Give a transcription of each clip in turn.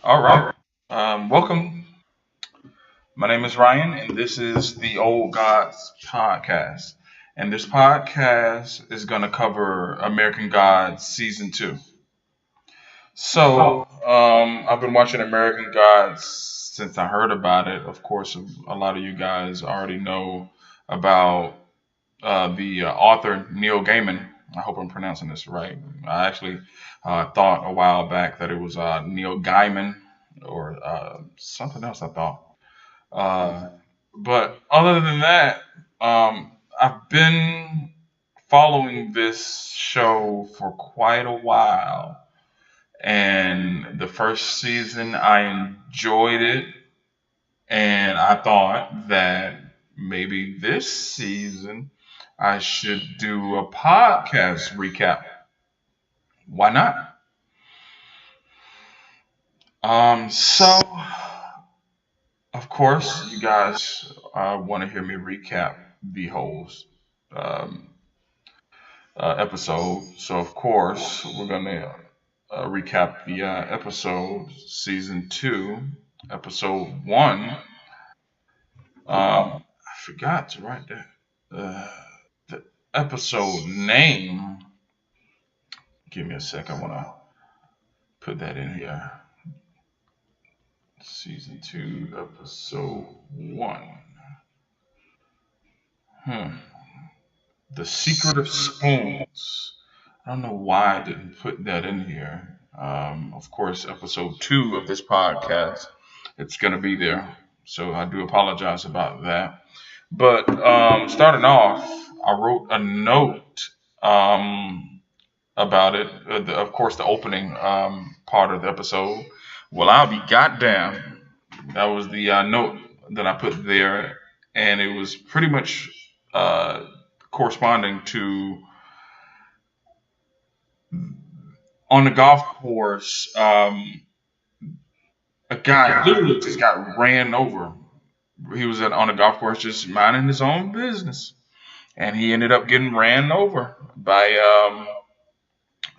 All right. Welcome. My name is Ryan, and this is the Old Gods podcast. And this podcast is going to cover American Gods season two. I've been watching American Gods since I heard about it. Of course, a lot of you guys already know about the author Neil Gaiman. I hope I'm pronouncing this right. I actually thought a while back that it was Neil Gaiman or something else. I thought, uh, but other than that, I've been following this show for quite a while, and the first season I enjoyed it, and I thought that maybe this season I should do a podcast recap. Why not? So of course, you guys want to hear me recap the whole um, episode. So of course, we're gonna recap the episode, season two, episode one. I forgot to write that. The episode name. Give me a sec. I wanna put that in here. Season two, episode one. Hmm. The Secret of Spoons. I don't know why I didn't put that in here. Of course, episode two of this podcast, it's going to be there. So I do apologize about that. But starting off, I wrote a note about it. Of course, the opening part of the episode. Well, I'll be goddamn. That was the note that I put there. And it was pretty much corresponding to on the golf course, a guy literally just got ran over. He was on a golf course just minding his own business, and he ended up getting ran over by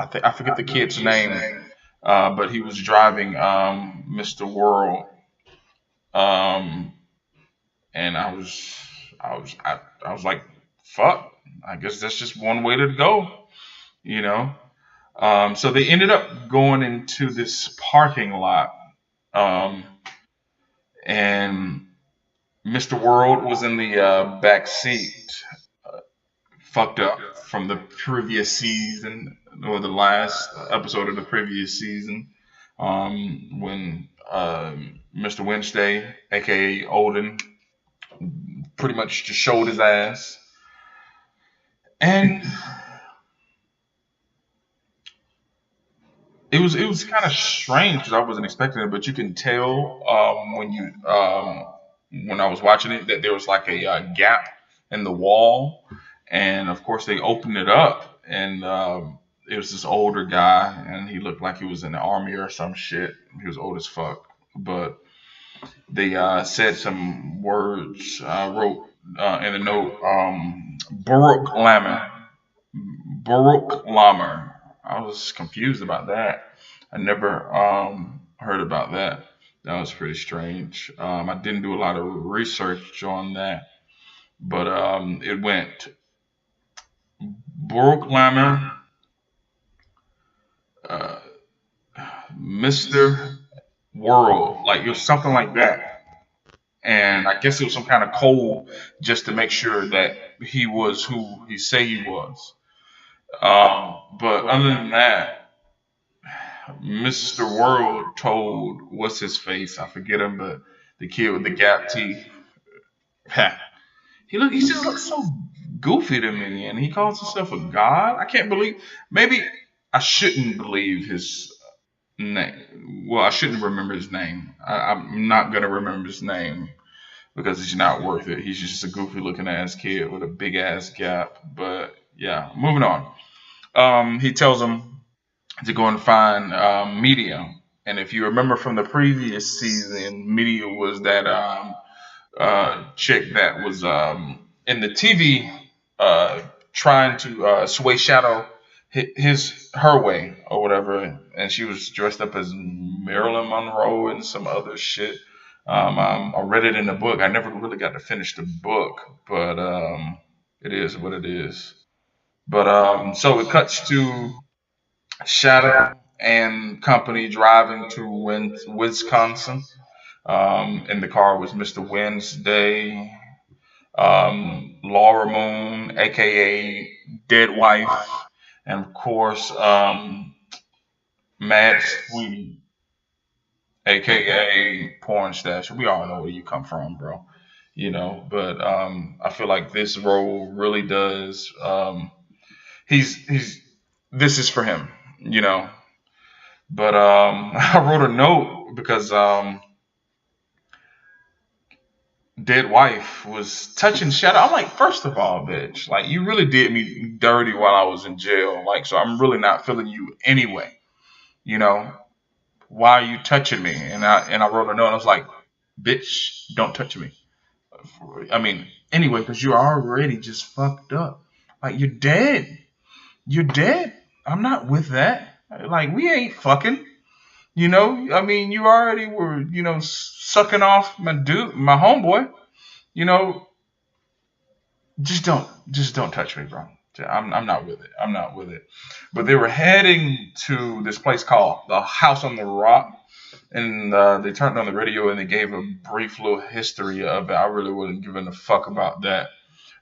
I forget the kid's name, but he was driving Mr. World, um, and I was like, fuck. I guess that's just one way to go, you know. So they ended up going into this parking lot, um, and Mr. World was in the back seat, fucked up from the previous season or the last episode of the previous season, when Mr. Wednesday, aka Olden, pretty much just showed his ass, and it was kind of strange because I wasn't expecting it, but you can tell when I was watching it that there was like a gap in the wall, and of course they opened it up, and it was this older guy, and he looked like he was in the army or some shit. He was old as fuck, but they said some words. I wrote in the note, Baruch Lammer. Baruch Lammer. I was confused about that. I never heard about that. That was pretty strange. I didn't do a lot of research on that, but it went Baruch Lammer, uh, Mr. World, like it was something like that. And I guess it was some kind of code just to make sure that he was who he say he was. But other than that, Mr. World told what's his face? I forget him, but the kid with the gap teeth. He just looks so goofy to me, and he calls himself a god. I can't believe. Maybe I shouldn't believe his name. Well, I shouldn't remember his name. I'm not gonna remember his name because it's not worth it. He's just a goofy looking ass kid with a big ass gap. But yeah, moving on. He tells him to go and find Media. And if you remember from the previous season, Media was that chick that was in the TV trying to sway Shadow her way or whatever, and she was dressed up as Marilyn Monroe and some other shit. I read it in the book. I never really got to finish the book, but it is what it is. But so it cuts to Shadow and company driving to Wisconsin. In the car was Mr. Wednesday, Laura Moon, aka Dead Wife, and of course Matt Sweet, aka Porn Stash. We all know where you come from, bro. But I feel like this role really does. He's this is for him, you know. But I wrote a note because Dead Wife was touching Shadow. I'm like, first of all, bitch, like you really did me dirty while I was in jail. Like, so I'm really not feeling you anyway. You know, why are you touching me? And I wrote a note. And I was like, bitch, don't touch me. I mean, anyway, because you're already just fucked up. Like you're dead. You're dead. I'm not with that. Like we ain't fucking. I mean, you already were, sucking off my homeboy. You know, just don't touch me, bro. I'm not with it. I'm not with it. But they were heading to this place called the House on the Rock, and they turned on the radio and they gave a brief little history of it. I really wasn't giving a fuck about that.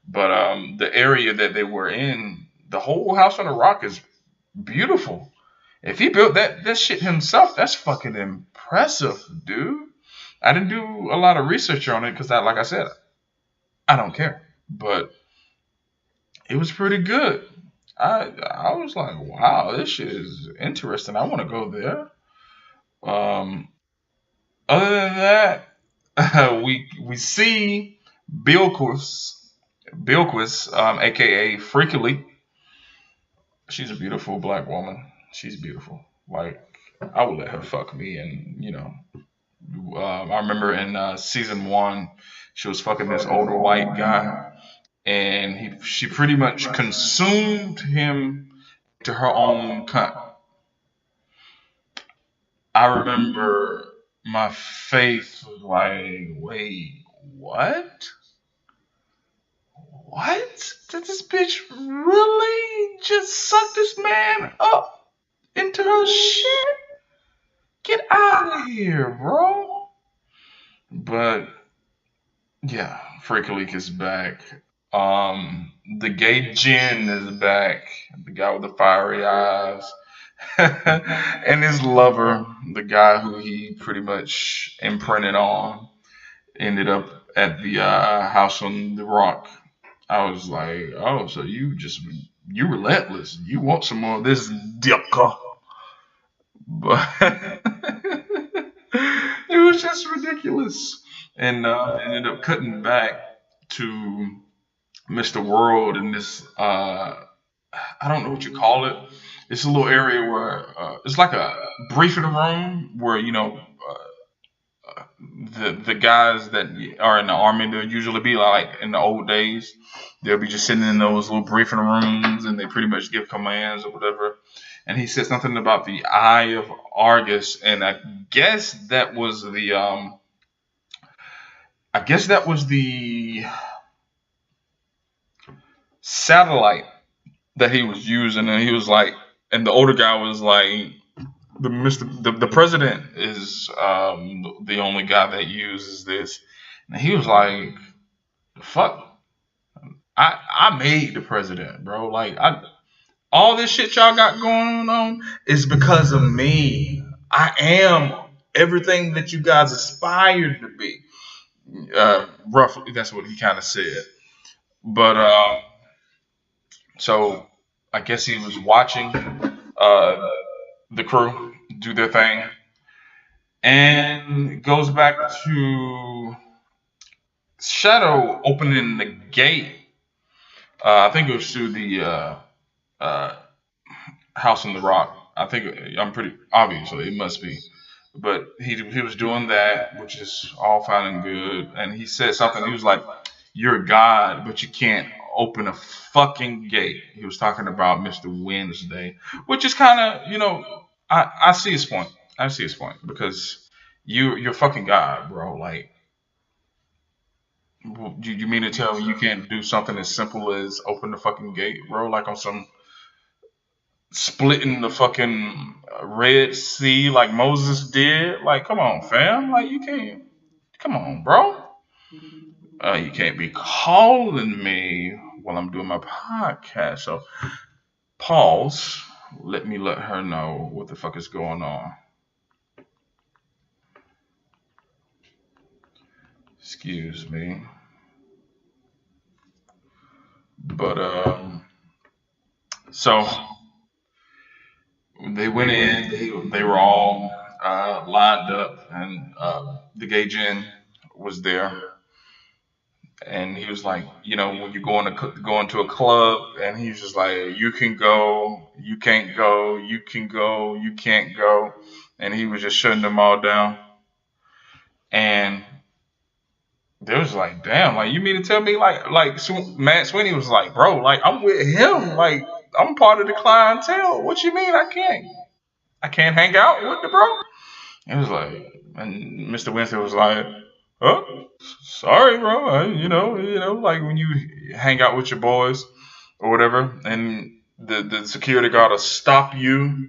But the area that they were in, the whole House on the Rock is beautiful. If he built that shit himself, that's fucking impressive, dude. I didn't do a lot of research on it because, like I said, I don't care. But it was pretty good. I was like, wow, this shit is interesting. I want to go there. Um, Other than that, we see Bilquis, aka Freakily. She's a beautiful black woman. She's beautiful. Like I would let her fuck me, and I remember in season one, she was fucking this older white guy, and she pretty much consumed him to her own cunt. I remember my face was like, wait, what? What? Did this bitch really just suck this man up into her shit? Get out of here, bro. But yeah, Freak Leak is back. The gay Jin is back. The guy with the fiery eyes. And his lover, the guy who he pretty much imprinted on, ended up at the house on the rock. I was like, oh, so you relentless. You want some more of this dicker. But it was just ridiculous. And ended up cutting back to Mr. World in this, I don't know what you call it. It's a little area where it's like a briefing room where, the guys that are in the army, they'll usually be like in the old days. They'll be just sitting in those little briefing rooms and they pretty much give commands or whatever. And he said something about the Eye of Argus, and I guess that was the satellite that he was using, and he was like, and the older guy was like, the president is the only guy that uses this, and he was like, fuck, I made the president, bro. Like all this shit y'all got going on is because of me. I am everything that you guys aspired to be. Roughly, that's what he kind of said. But so I guess he was watching uh, the crew do their thing, and goes back to Shadow opening the gate. I think it was through the uh, House on the Rock. I'm pretty obviously it must be, but he was doing that, which is all fine and good. And he said something. He was like, "You're God, but you can't open a fucking gate. He was talking about Mr. Wednesday, which is kind of, I see his point. I see his point because you're fucking God, bro. Like, you mean to tell me you can't do something as simple as open the fucking gate, bro? Like on some splitting the fucking Red Sea like Moses did? Like, come on, fam. Like, you can't. Come on, bro. You can't be calling me while I'm doing my podcast. So pause. Let her know what the fuck is going on. Excuse me. But so they went in. They were all lined up, and the gay gen was there. And he was like, when you go into a club, and he's just like, you can go, you can't go, you can go, you can't go, and he was just shutting them all down. And they was like, damn, like you mean to tell me, Matt Sweeney was like, bro, like I'm with him, like I'm part of the clientele. What you mean I can't hang out with the bro? It was like, and Mr. Winston was like, oh, sorry, bro. Like when you hang out with your boys or whatever, and the security guard will stop you,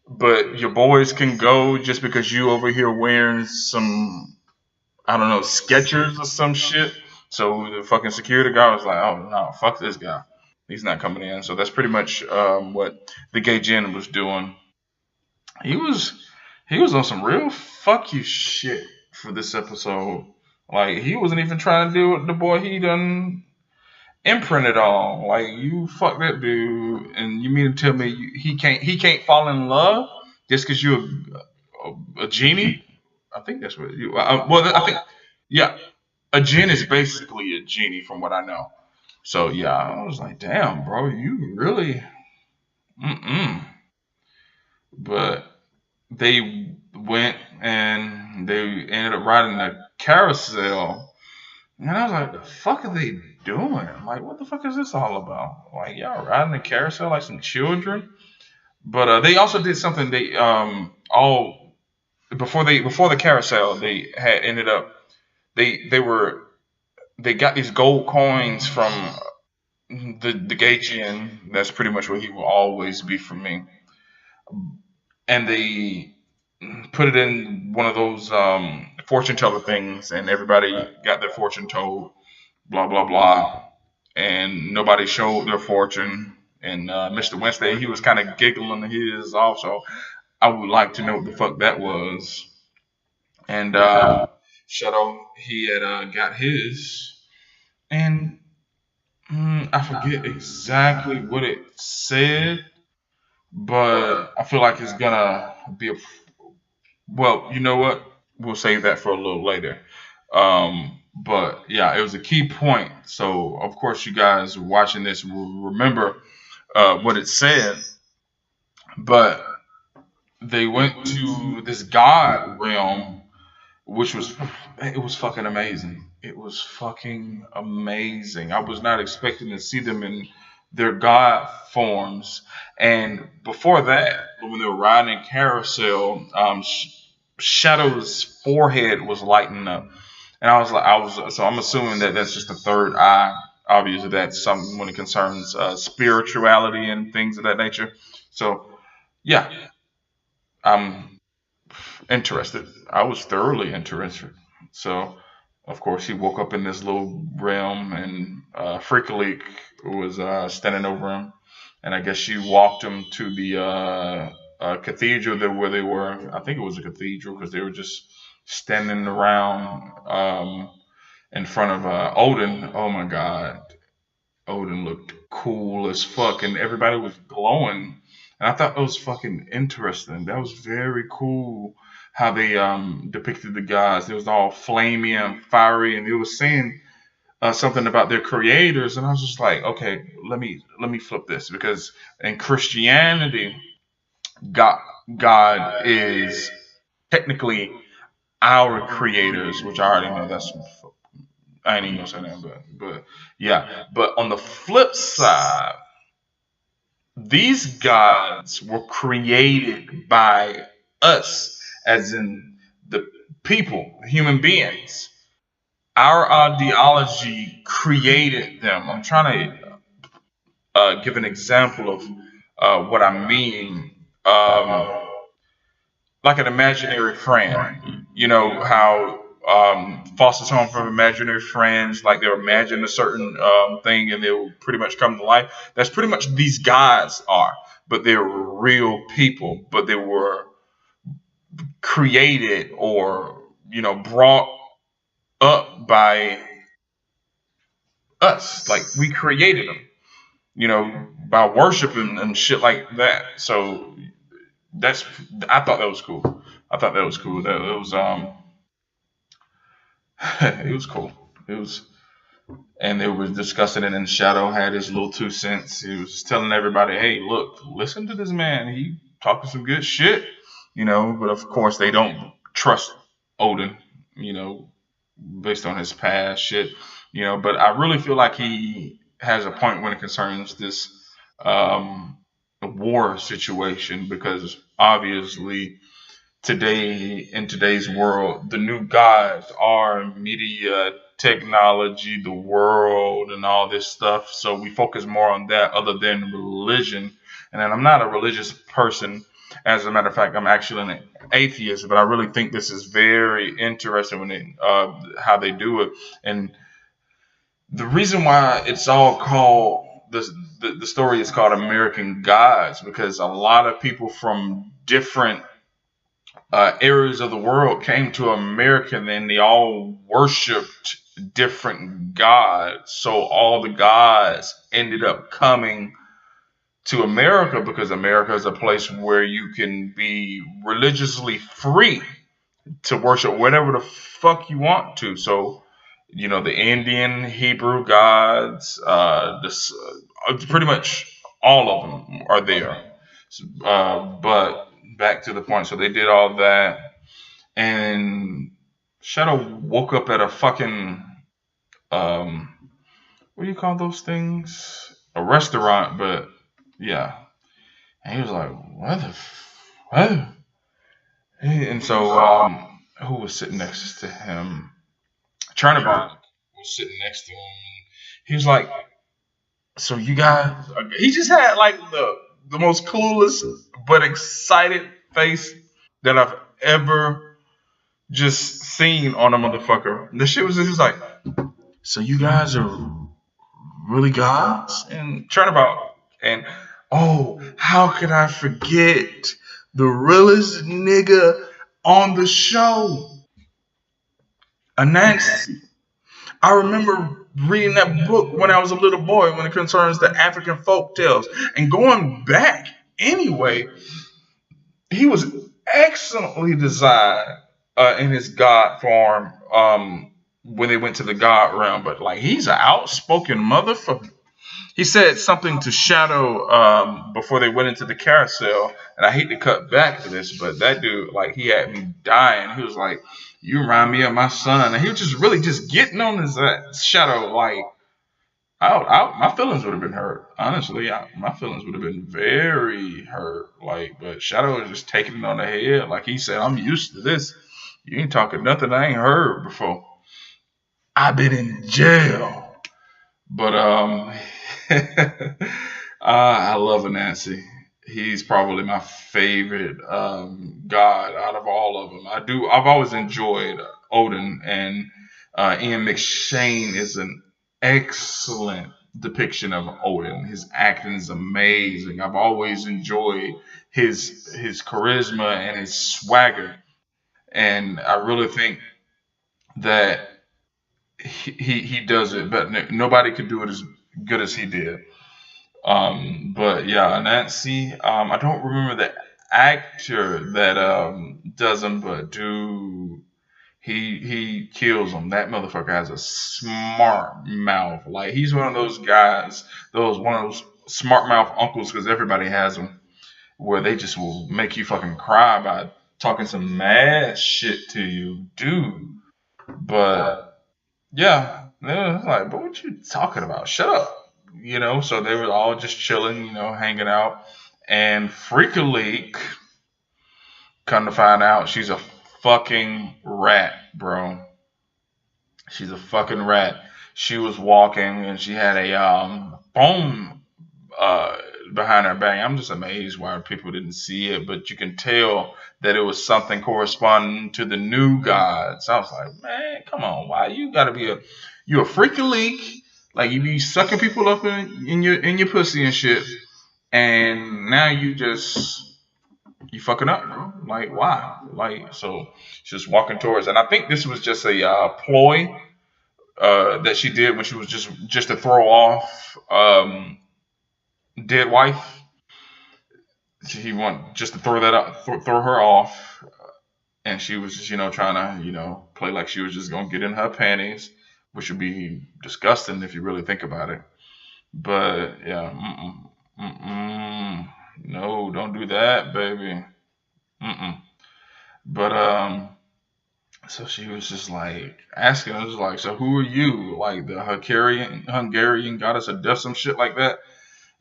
but your boys can go just because you over here wearing some, I don't know, Skechers or some shit. So the fucking security guard was like, oh no, fuck this guy. He's not coming in. So that's pretty much what the gay gen was doing. He was he was on some real fuck you shit for this episode. Like he wasn't even trying to do what the boy he done imprinted on. Like you fuck that dude, and you mean to tell me he can't fall in love just because you're a genie? I think that's what you. Well, I think yeah, a gin is basically a genie from what I know. So yeah, I was like, damn, bro, you really. Mm-mm. But they went and they ended up riding a carousel. And I was like, the fuck are they doing? Like, what the fuck is this all about? Like, y'all riding a carousel like some children? But they also did something. They all before the carousel, they had ended up they were they got these gold coins from the Gaetian. That's pretty much what he will always be for me. And they put it in one of those fortune teller things, and everybody got their fortune told. Blah blah blah, and nobody showed their fortune. And Mr. Wednesday, he was kind of giggling his off, so I would like to know what the fuck that was. And Shadow, he had got his, and I forget exactly what it said, but I feel like it's gonna be a. Well, you know what? We'll save that for a little later. But yeah, it was a key point. So of course, you guys watching this will remember what it said. But they went to this god realm, which was it was fucking amazing. It was fucking amazing. I was not expecting to see them in their god forms. And before that, when they were riding in carousel, Shadow's forehead was lighting up, and so I'm assuming that that's just the third eye. Obviously, that's something when it concerns spirituality and things of that nature. So yeah, I'm interested. I was thoroughly interested. So, of course, he woke up in this little realm, and Freakalik was standing over him, and I guess she walked him to the cathedral there where they were. I think it was a cathedral because they were just standing around in front of Odin. Oh my God, Odin looked cool as fuck, and everybody was glowing. And I thought that was fucking interesting. That was very cool how they depicted the gods. It was all flamey and fiery, and it was saying something about their creators. And I was just like, okay, let me flip this because in Christianity, God God is technically our creators, which I already know that's I ain't even gonna say that, but yeah. But on the flip side, these gods were created by us, as in the people, human beings. Our ideology created them. I'm trying to give an example of what I mean. Like an imaginary friend. You know how Foster's Home from Imaginary Friends, like they'll imagine a certain thing and they'll pretty much come to life. That's pretty much these guys are, but they're real people, but they were created or brought up by us. Like we created them, by worshiping and shit like that. So that's I thought that was cool. I thought that was cool. That it was it was cool. It was, and they were discussing it. And Shadow had his little 2 cents. He was telling everybody, "Hey, look, listen to this man. He talking some good shit, But of course, they don't trust Odin, based on his past shit, But I really feel like he has a point when it concerns this um, war situation because obviously today in today's world, the new gods are media, technology, the world, and all this stuff. So we focus more on that other than religion. And I'm not a religious person. As a matter of fact, I'm actually an atheist, but I really think this is very interesting when how they do it. And the reason why it's all called the story is called American Gods because a lot of people from different areas of the world came to America, and then they all worshipped different gods. So all the gods ended up coming to America because America is a place where you can be religiously free to worship whatever the fuck you want to. So, the Indian, Hebrew gods, pretty much all of them are there. But back to the point. So they did all that, and Shadow woke up at a fucking what do you call those things? A restaurant, but yeah. And he was like, what? And so who was sitting next to him? Turnabout was sitting next to him. He was like, so you guys, he just had like the most clueless but excited face that I've ever just seen on a motherfucker. The shit was just like, so you guys are really gods? And Turnabout, and oh, how could I forget the realest nigga on the show, Anansi. I remember reading that book when I was a little boy when it concerns the African folk tales. And going back anyway, he was excellently designed in his god form when they went to the god realm. But like he's an outspoken motherfucker. He said something to Shadow before they went into the carousel, and I hate to cut back to this, but that dude, like, he had me dying. He was like, "You remind me of my son," and he was just really just getting on his Shadow. Like, my feelings would have been hurt. Honestly, my feelings would have been very hurt. Like, but Shadow was just taking it on the head. Like he said, "I'm used to this. You ain't talking nothing I ain't heard before. I've been in jail." But I love Anansi. He's probably my favorite god out of all of them. I've always enjoyed Odin, and Ian McShane is an excellent depiction of Odin. His acting is amazing. I've always enjoyed his charisma and his swagger, and I really think that he does it, but nobody could do it as good as he did. But yeah, Nancy, I don't remember the actor that does him, but dude, he kills him. That motherfucker has a smart mouth. Like he's one of those guys, one of those smart mouth uncles, because everybody has them, where they just will make you fucking cry by talking some mad shit to you, dude. But yeah. And it was like, but what you talking about? Shut up. So they were all just chilling, hanging out. And Freaka Leak, come to find out, she's a fucking rat, bro. She's a fucking rat. She was walking and she had a phone uh, behind her back. I'm just amazed why people didn't see it, but you can tell that it was something corresponding to the new gods. I was like, man, come on, why you gotta be you a freaky leak? Like you be sucking people up in your pussy and shit, and now you fucking up, bro. Like why? Like so, she's just walking towards, and I think this was just a ploy that she did when she was just to throw off dead wife. He want just to throw that up, throw her off, and she was just trying to play like she was just gonna get in her panties, which would be disgusting if you really think about it. But yeah, no, don't do that, baby. Mm-mm. But so she was just like asking us like, so who are you? Like the Hungarian goddess of death, some shit like that.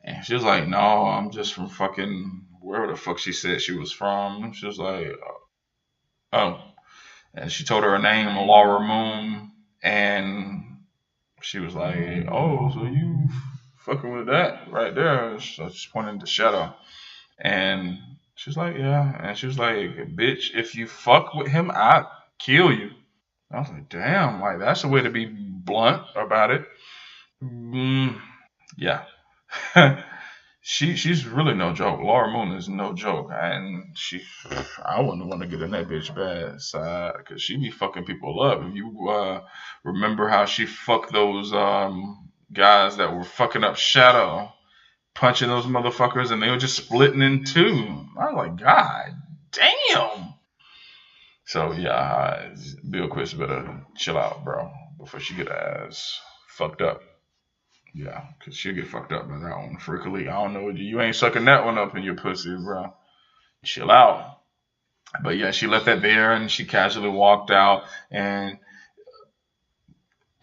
And she was like, no, I'm just from fucking wherever the fuck she said she was from. She was like, oh. And she told her name, Laura Moon. And she was like, oh, so you fucking with that right there. So she's pointing to Shadow. And she was like, yeah. And she was like, bitch, if you fuck with him, I'll kill you. I was like, damn, like that's a way to be blunt about it. Mm, yeah. She's really no joke. Laura Moon is no joke, and I wouldn't want to get in that bitch bad side because she be fucking people up. If you remember how she fucked those guys that were fucking up Shadow, punching those motherfuckers, and they were just splitting in two. I was like, God damn. So yeah, Bill Quist better chill out, bro, before she get her ass fucked up. Yeah, because she'll get fucked up by that one. Freakily. I don't know. You ain't sucking that one up in your pussy, bro. Chill out. But yeah, she left that there and she casually walked out. And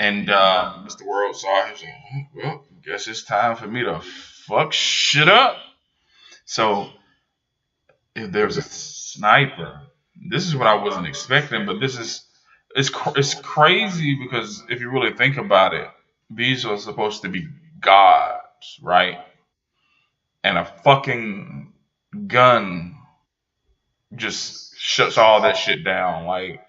Mr. World saw her. He was like, well, guess it's time for me to fuck shit up. So if there's a sniper, this is what I wasn't expecting, but it's crazy because if you really think about it, these are supposed to be gods, right? And a fucking gun just shuts all that shit down. Like,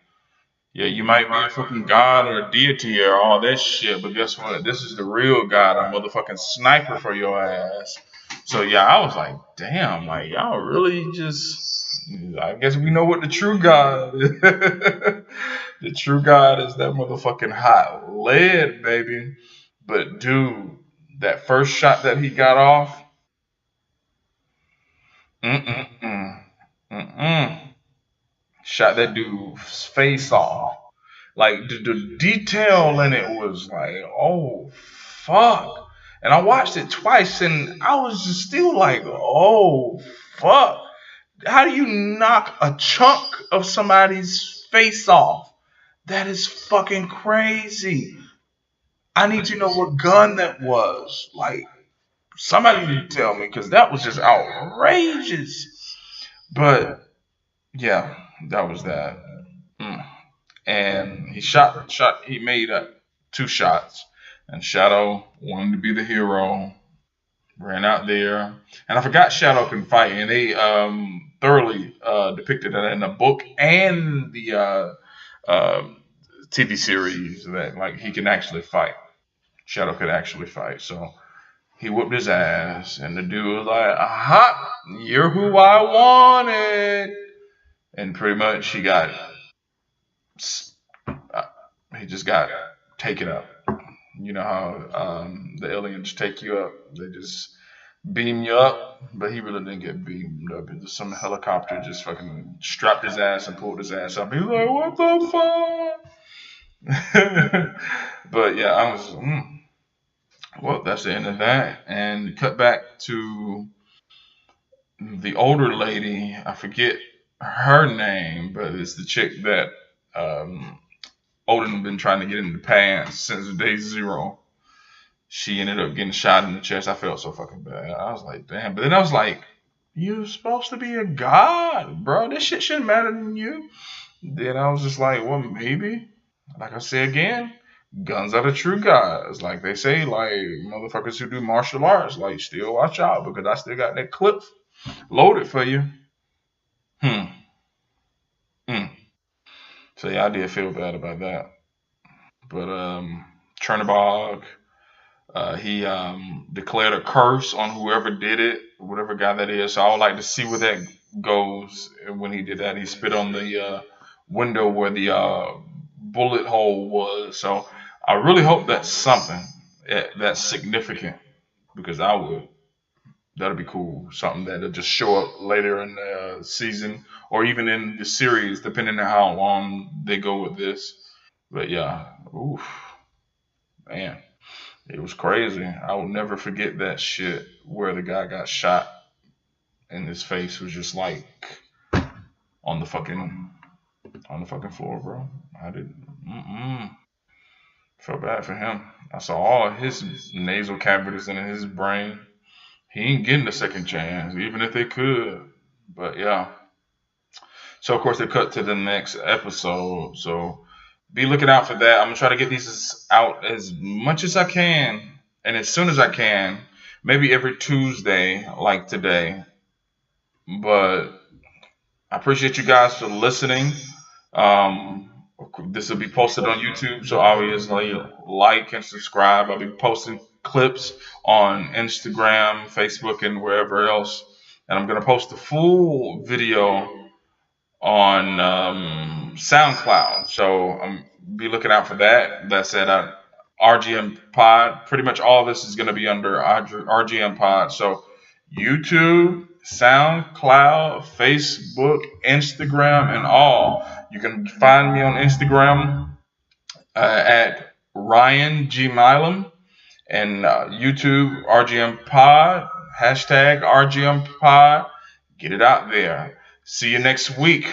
yeah, you might be a fucking god or a deity or all that shit, but guess what? This is the real god, a motherfucking sniper for your ass. So yeah, I was like, damn, like y'all really just. I guess we know what the true God is. The true God is that motherfucking hot lead, baby. But dude, that first shot that he got off, mm-mm-mm. Mm-mm. Shot that dude's face off. Like the detail in it was like, oh fuck. And I watched it twice and I was just still like, oh fuck. How do you knock a chunk of somebody's face off? That is fucking crazy. I need to know what gun that was. Like somebody need to tell me because that was just outrageous. But yeah, that was that. Mm. And he made two shots. And Shadow wanted to be the hero, ran out there. And I forgot Shadow can fight, and they thoroughly depicted that in the book and the TV series that like he can actually fight. Shadow could actually fight. So he whooped his ass, and the dude was like, aha, you're who I wanted. And pretty much he just got taken up. You know how the aliens take you up? They just beam you up, but he really didn't get beamed up. It was some helicopter just fucking strapped his ass and pulled his ass up. He was like, "What the fuck?" But yeah, I was. Well, that's the end of that, and cut back to the older lady. I forget her name, but it's the chick that um, Odin been trying to get in the pants since day zero. She ended up getting shot in the chest. I felt so fucking bad. I was like, damn. But then I was like, you're supposed to be a god, bro. This shit shouldn't matter than you. Then I was just like, well, maybe. Like I say again, guns are the true gods. Like they say, like motherfuckers who do martial arts, like still watch out because I still got that clip loaded for you. Hmm. Hmm. So yeah, I did feel bad about that. But Chernobog, he declared a curse on whoever did it, whatever guy that is. So I would like to see where that goes. And when he did that, he spit on the window where the bullet hole was. So I really hope that's something that's significant because I would. That'd be cool. Something that'll just show up later in the season or even in the series, depending on how long they go with this. But yeah, oof, man. It was crazy. I will never forget that shit where the guy got shot and his face was just like on the fucking on the fucking floor, bro. I didn't. Felt bad for him. I saw all his nasal cavities in his brain. He ain't getting a second chance, even if they could. But yeah. So of course they cut to the next episode. So be looking out for that. I'm gonna try to get these out as much as I can and as soon as I can. Maybe every Tuesday, like today. But I appreciate you guys for listening. Um, this will be posted on YouTube, so obviously like and subscribe. I'll be posting clips on Instagram, Facebook, and wherever else. And I'm gonna post the full video on SoundCloud. So be looking out for that. That's at RGM Pod. Pretty much all this is going to be under RGM Pod. So YouTube, SoundCloud, Facebook, Instagram, and all. You can find me on Instagram at Ryan G. Milam and YouTube RGM Pod, hashtag RGM Pod. Get it out there. See you next week.